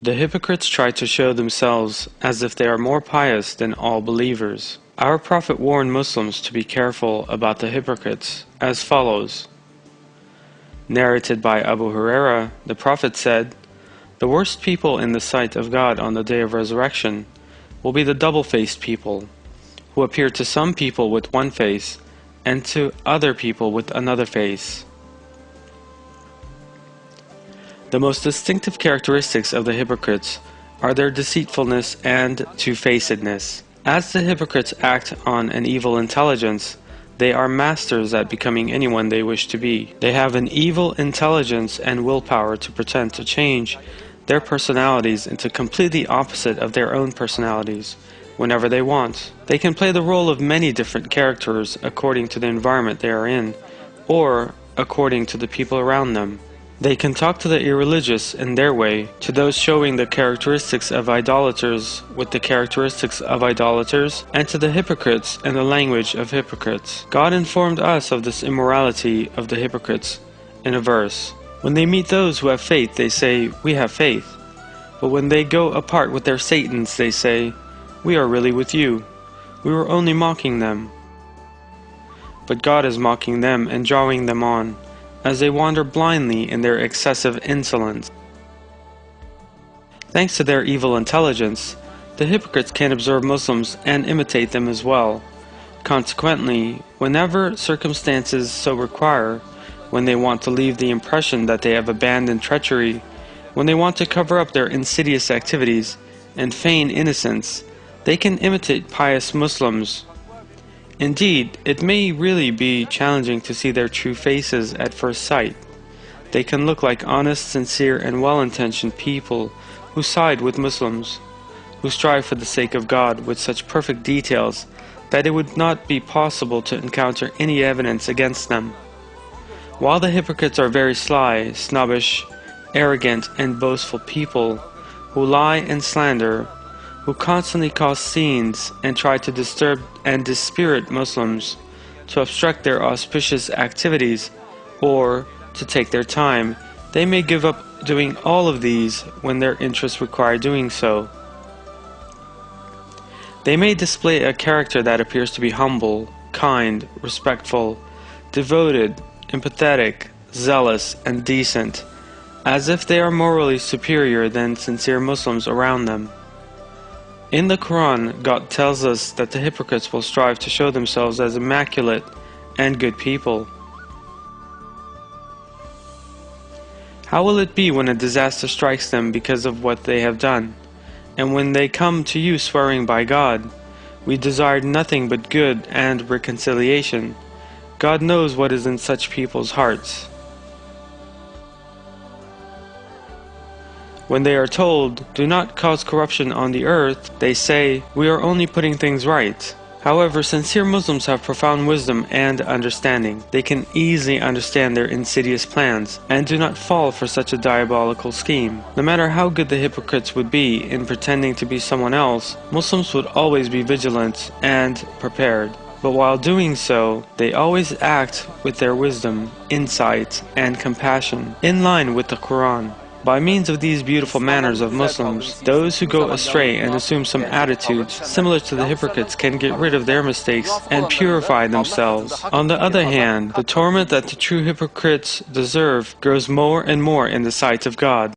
The hypocrites try to show themselves as if they are more pious than all believers. Our Prophet warned Muslims to be careful about the hypocrites as follows. Narrated by Abu Huraira, the Prophet said, "The worst people in the sight of God on the day of resurrection will be the double-faced people, who appear to some people with one face and to other people with another face." The most distinctive characteristics of the hypocrites are their deceitfulness and two-facedness. As the hypocrites act on an evil intelligence, they are masters at becoming anyone they wish to be. They have an evil intelligence and willpower to pretend to change their personalities into completely opposite of their own personalities whenever they want. They can play the role of many different characters according to the environment they are in, or according to the people around them. They can talk to the irreligious in their way, to those showing the characteristics of idolaters with the characteristics of idolaters, and to the hypocrites in the language of hypocrites. God informed us of this immorality of the hypocrites in a verse. When they meet those who have faith, they say, "We have faith." But when they go apart with their Satans, they say, "We are really with you. We were only mocking them." But God is mocking them and drawing them on, as they wander blindly in their excessive insolence. Thanks to their evil intelligence, the hypocrites can observe Muslims and imitate them as well. Consequently, whenever circumstances so require, when they want to leave the impression that they have abandoned treachery, when they want to cover up their insidious activities and feign innocence, they can imitate pious Muslims. Indeed, it may really be challenging to see their true faces at first sight. They can look like honest, sincere, and well-intentioned people who side with Muslims, who strive for the sake of God with such perfect details that it would not be possible to encounter any evidence against them. While the hypocrites are very sly, snobbish, arrogant, and boastful people who lie and slander, who constantly cause scenes and try to disturb and dispirit Muslims, to obstruct their auspicious activities, or to take their time, they may give up doing all of these when their interests require doing so. They may display a character that appears to be humble, kind, respectful, devoted, empathetic, zealous, and decent, as if they are morally superior than sincere Muslims around them. In the Quran, God tells us that the hypocrites will strive to show themselves as immaculate and good people. How will it be when a disaster strikes them because of what they have done, and when they come to you swearing by God, "We desired nothing but good and reconciliation"? God knows what is in such people's hearts. When they are told, "Do not cause corruption on the earth," they say, "We are only putting things right." However, sincere Muslims have profound wisdom and understanding. They can easily understand their insidious plans and do not fall for such a diabolical scheme. No matter how good the hypocrites would be in pretending to be someone else, Muslims would always be vigilant and prepared. But while doing so, they always act with their wisdom, insight, and compassion, in line with the Quran. By means of these beautiful manners of Muslims, those who go astray and assume some attitudes similar to the hypocrites can get rid of their mistakes and purify themselves. On the other hand, the torment that the true hypocrites deserve grows more and more in the sight of God.